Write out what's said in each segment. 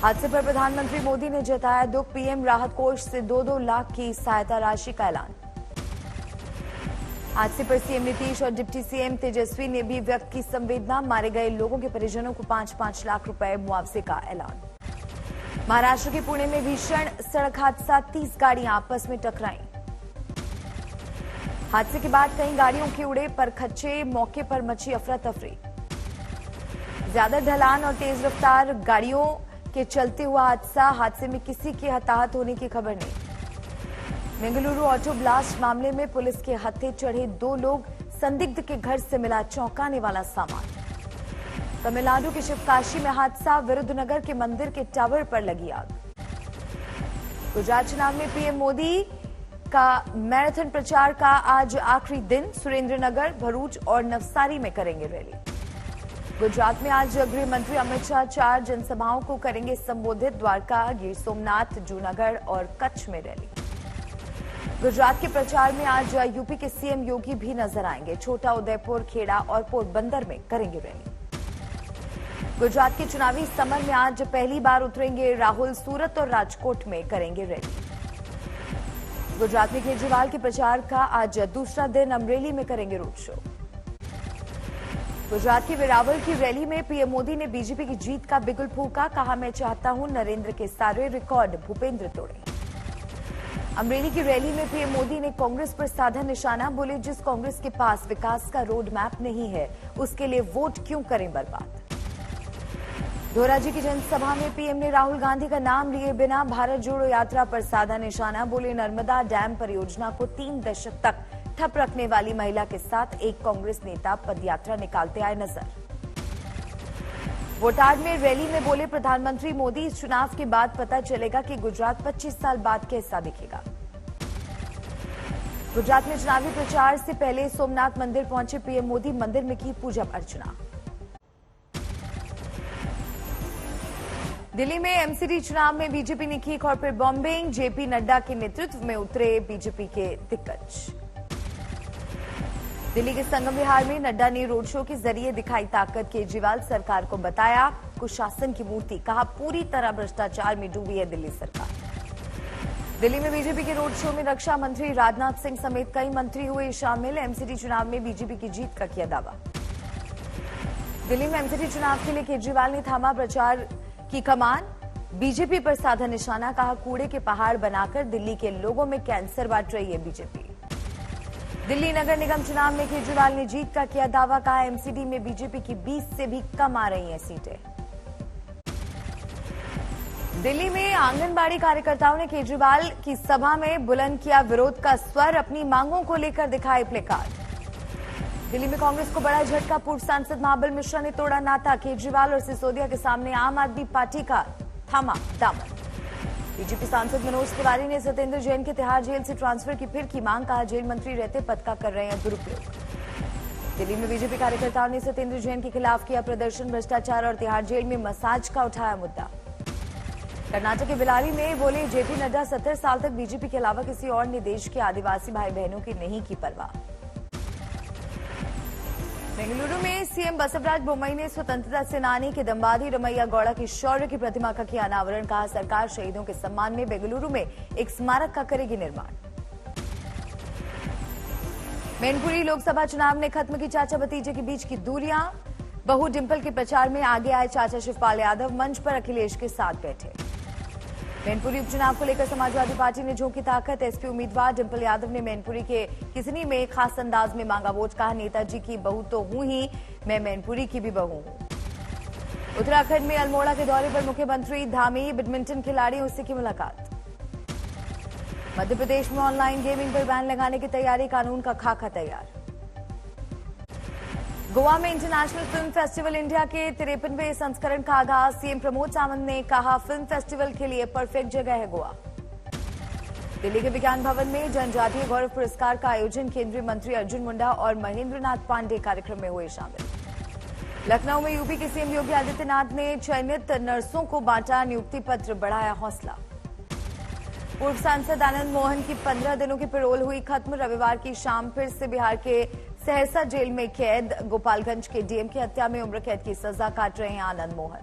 हादसे पर प्रधानमंत्री मोदी ने जताया दुख। पीएम राहत कोष से 2-2 लाख की सहायता राशि का ऐलान। हादसे पर सीएम नीतीश और डिप्टी सीएम तेजस्वी ने भी व्यक्त की संवेदना। मारे गए लोगों के परिजनों को 5-5 लाख रुपए मुआवजे का ऐलान। महाराष्ट्र के पुणे में भीषण सड़क हादसा, 30 गाड़ियां आपस में टकराईं। हादसे के बाद कई गाड़ियों के उड़े परखच्चे, मौके पर मची अफरा तफरी। ज्यादा ढलान और तेज रफ्तार गाड़ियों के चलते हुआ हादसे में किसी के हताहत होने की खबर नहीं। बेंगलुरु ऑटो ब्लास्ट मामले में पुलिस के हत्थे चढ़े 2 लोग, संदिग्ध के घर से मिला चौंकाने वाला सामान। तमिलनाडु के शिवकाशी में हादसा, विरुद्धनगर के मंदिर के टावर पर लगी आग। गुजरात चुनाव में पीएम मोदी का मैराथन प्रचार का आज आखिरी दिन। सुरेंद्रनगर, भरूच और नवसारी में करेंगे रैली। गुजरात में आज गृह मंत्री अमित शाह 4 जनसभाओं को करेंगे संबोधित। द्वारका, गिर सोमनाथ, जूनागढ़ और कच्छ में रैली। गुजरात के प्रचार में आज यूपी के सीएम योगी भी नजर आएंगे। छोटा उदयपुर, खेड़ा और पोरबंदर में करेंगे रैली। गुजरात के चुनावी समर में आज पहली बार उतरेंगे राहुल। सूरत और राजकोट में करेंगे रैली। गुजरात में केजरीवाल के प्रचार का आज दूसरा दिन। अमरेली में करेंगे रोड शो। गुजरात की वेरावल की रैली में पीएम मोदी ने बीजेपी की जीत का बिगुल फूंका। कहा, मैं चाहता हूं नरेंद्र के सारे रिकॉर्ड भूपेंद्र तोड़े। अमरेली की रैली में पीएम मोदी ने कांग्रेस पर साधा निशाना। बोले, जिस कांग्रेस के पास विकास का रोड मैप नहीं है, उसके लिए वोट क्यों करें बर्बाद। धोराजी की जनसभा में पीएम ने राहुल गांधी का नाम लिए बिना भारत जोड़ो यात्रा पर साधा निशाना। बोले, नर्मदा डैम परियोजना को 3 दशक तक ठप रखने वाली महिला के साथ एक कांग्रेस नेता पदयात्रा निकालते आए नजर। बोटाड में रैली में बोले प्रधानमंत्री मोदी, इस चुनाव के बाद पता चलेगा कि गुजरात 25 साल बाद कैसा दिखेगा। गुजरात में चुनावी प्रचार से पहले सोमनाथ मंदिर पहुंचे पीएम मोदी। मंदिर में की पूजा अर्चना। दिल्ली में एमसीडी चुनाव में बीजेपी ने की कॉर्पोरेट बॉम्बिंग। जेपी नड्डा के नेतृत्व में उतरे बीजेपी के दिग्गज। दिल्ली के संगम विहार में नड्डा ने रोड शो के जरिए दिखाई ताकत। केजरीवाल सरकार को बताया कुशासन की मूर्ति। कहा, पूरी तरह भ्रष्टाचार में डूबी है दिल्ली सरकार। दिल्ली में बीजेपी के रोड शो में रक्षा मंत्री राजनाथ सिंह समेत कई मंत्री हुए शामिल। एमसीडी चुनाव में बीजेपी की जीत का किया दावा। दिल्ली में एमसीडी चुनाव के लिए केजरीवाल ने थामा प्रचार की कमान। बीजेपी पर साधा निशाना। कहा, कूड़े के पहाड़ बनाकर दिल्ली के लोगों में कैंसर बांट रही है बीजेपी। दिल्ली नगर निगम चुनाव में केजरीवाल ने जीत का किया दावा। कहा, एमसीडी में बीजेपी की 20 से भी कम आ रही हैं सीटें। दिल्ली में आंगनबाड़ी कार्यकर्ताओं ने केजरीवाल की सभा में बुलंद किया विरोध का स्वर। अपनी मांगों को लेकर दिखाए प्लेकार्ड। दिल्ली में कांग्रेस को बड़ा झटका। पूर्व सांसद महाबल मिश्रा ने तोड़ा नाता। केजरीवाल और सिसोदिया के सामने आम आदमी पार्टी का थामा दामन। बीजेपी सांसद मनोज तिवारी ने सत्येंद्र जैन के तिहाड़ जेल से ट्रांसफर की फिर की मांग। कहा, जेल मंत्री रहते पद का कर रहे हैं दुरुपयोग। दिल्ली में बीजेपी कार्यकर्ताओं ने सत्येंद्र जैन के खिलाफ किया प्रदर्शन। भ्रष्टाचार और तिहाड़ जेल में मसाज का उठाया मुद्दा। कर्नाटक के बिलारी में बोले, जेपी नड्डा 70 साल तक बीजेपी के अलावा किसी और ने देश के आदिवासी भाई बहनों की नहीं की परवाह। बेंगलुरु में सीएम बसवराज बोम्मई ने स्वतंत्रता सेनानी के दंबादी रमैया गौड़ा की शौर्य की प्रतिमा का किया अनावरण। कहा, सरकार शहीदों के सम्मान में बेंगलुरु में एक स्मारक का करेगी निर्माण। मैनपुरी लोकसभा चुनाव ने खत्म की चाचा भतीजे के बीच की दूरियां। बहू डिंपल के प्रचार में आगे आए चाचा शिवपाल यादव। मंच पर अखिलेश के साथ बैठे। मैनपुरी उपचुनाव को लेकर समाजवादी पार्टी ने झोंकी ताकत। एसपी उम्मीदवार डिंपल यादव ने मैनपुरी के किसनी में खास अंदाज में मांगा वोट। कहा, नेताजी की बहू तो हूं ही, मैं मैनपुरी की भी बहू हूं। उत्तराखंड में अल्मोड़ा के दौरे पर मुख्यमंत्री धामी। बैडमिंटन खिलाड़ियों से की मुलाकात। मध्य प्रदेश में ऑनलाइन गेमिंग पर बैन लगाने की तैयारी। कानून का खाका तैयार। गोवा में इंटरनेशनल फिल्म फेस्टिवल इंडिया के 53वें संस्करण का आगाज। सीएम प्रमोद सावंत ने कहा, फिल्म फेस्टिवल के लिए परफेक्ट जगह है गोवा। दिल्ली के विज्ञान भवन में जनजातीय गौरव पुरस्कार का आयोजन। केंद्रीय मंत्री अर्जुन मुंडा और महेंद्र नाथ पांडे कार्यक्रम में हुए शामिल। लखनऊ में यूपी के सीएम योगी आदित्यनाथ ने चयनित नर्सों को बांटा नियुक्ति पत्र। बढ़ाया हौसला। पूर्व सांसद आनंद मोहन की 15 दिनों की पैरोल हुई खत्म। रविवार की शाम फिर से बिहार के सहरसा जेल में कैद। गोपालगंज के डीएम की हत्या में उम्र कैद की सजा काट रहे हैं आनंद मोहन।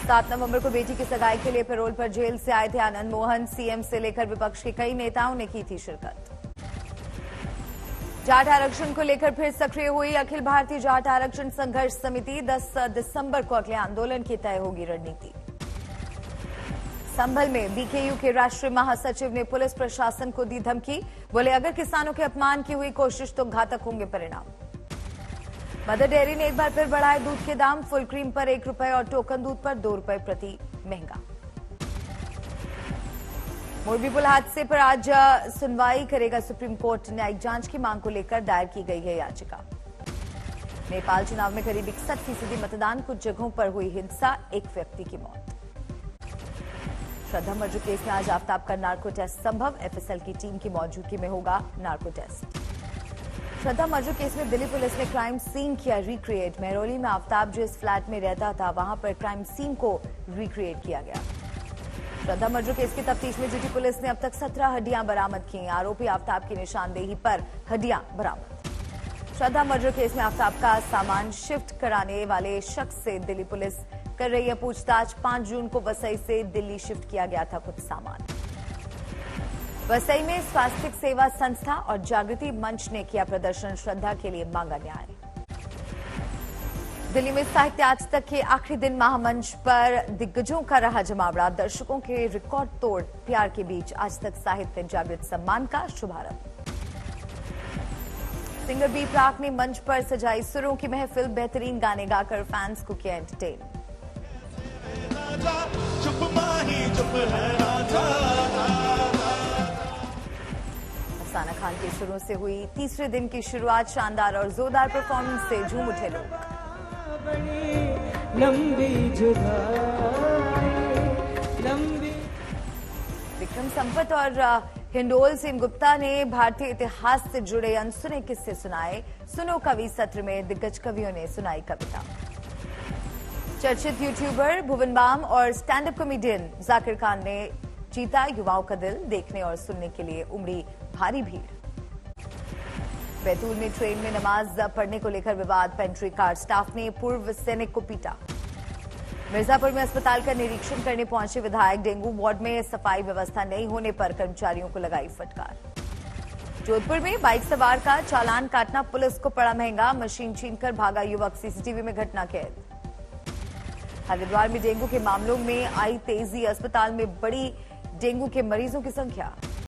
7 नवंबर को बेटी की सगाई के लिए पैरोल पर जेल से आए थे आनंद मोहन। सीएम से लेकर विपक्ष के कई नेताओं ने की थी शिरकत। जाट आरक्षण को लेकर फिर सक्रिय हुई अखिल भारतीय जाट आरक्षण संघर्ष समिति। 10 दिसंबर को अगले आंदोलन की तय होगी रणनीति। संभल में बीकेयू के राष्ट्रीय महासचिव ने पुलिस प्रशासन को दी धमकी। बोले अगर किसानों के अपमान की हुई कोशिश तो घातक होंगे परिणाम। मदर डेयरी ने एक बार फिर बढ़ाए दूध के दाम। फुल क्रीम पर 1 रुपए और टोकन दूध पर 2 रुपए प्रति महंगा। मोरबी पुल हादसे पर आज सुनवाई करेगा सुप्रीम कोर्ट। न्यायिक जांच की मांग को लेकर दायर की गई है याचिका। नेपाल चुनाव में करीब 61% मतदान। कुछ जगहों पर हुई हिंसा, एक व्यक्ति की मौत। श्रद्धा मर्जू केस में आज आफ्ताब का नार्को टेस्ट संभव। एफएसएल की टीम की मौजूदगी में होगा नार्को टेस्ट। श्रद्धा मर्जू केस में दिल्ली पुलिस ने क्राइम सीन किया रिक्रिएट। महरौली में आफ्ताब जिस फ्लैट में रहता था वहां पर क्राइम सीन को रिक्रिएट किया गया। श्रद्धा मर्जू केस की तफ्तीश में जुटी पुलिस ने अब तक 17 हड्डियां बरामद की। आरोपी आफ्ताब की निशानदेही पर हड्डियां बरामद। श्रद्धा मर्जू केस में आफ्ताब का सामान शिफ्ट कराने वाले शख्स से दिल्ली पुलिस कर रही है पूछताछ। 5 जून को वसई से दिल्ली शिफ्ट किया गया था कुछ सामान। वसई में स्वास्थ्य सेवा संस्था और जागृति मंच ने किया प्रदर्शन। श्रद्धा के लिए मांगा न्याय। दिल्ली में साहित्य आज तक के आखिरी दिन महामंच पर दिग्गजों का रहा जमावड़ा। दर्शकों के रिकॉर्ड तोड़ प्यार के बीच आज तक साहित्य जागृत सम्मान का शुभारंभ। सिंगर बी प्राक ने मंच पर सजाई सुरों की महफिल। बेहतरीन गाने गाकर फैंस को किया एंटरटेन। अफसाना खान के सुरों से हुई तीसरे दिन की शुरुआत। शानदार और जोरदार परफॉर्मेंस से झूम उठे लोग। विक्रम संपत और हिंडोल सेन गुप्ता ने भारतीय इतिहास से जुड़े अनसुने किस्से सुनाए। सुनो कवि सत्र में दिग्गज कवियों ने सुनाई कविता। चर्चित यूट्यूबर भुवन बाम और stand up comedian Zakir Khan ने जीता युवाओं का दिल। देखने और सुनने के लिए उमड़ी भारी भीड़। बैतूल में ट्रेन में नमाज पढ़ने को लेकर विवाद। पेंट्री कार स्टाफ ने पूर्व सैनिक को पीटा। मिर्जापुर में अस्पताल का निरीक्षण करने पहुंचे विधायक। डेंगू वार्ड में सफाई व्यवस्था नहीं होने पर कर्मचारियों को लगाई फटकार। जोधपुर में बाइक सवार का चालान काटना पुलिस को पड़ा महंगा। मशीन छीनकर भागा युवक। सीसीटीवी में घटना कैद। हरिद्वार में डेंगू के मामलों में आई तेजी। अस्पताल में बढ़ी डेंगू के मरीजों की संख्या।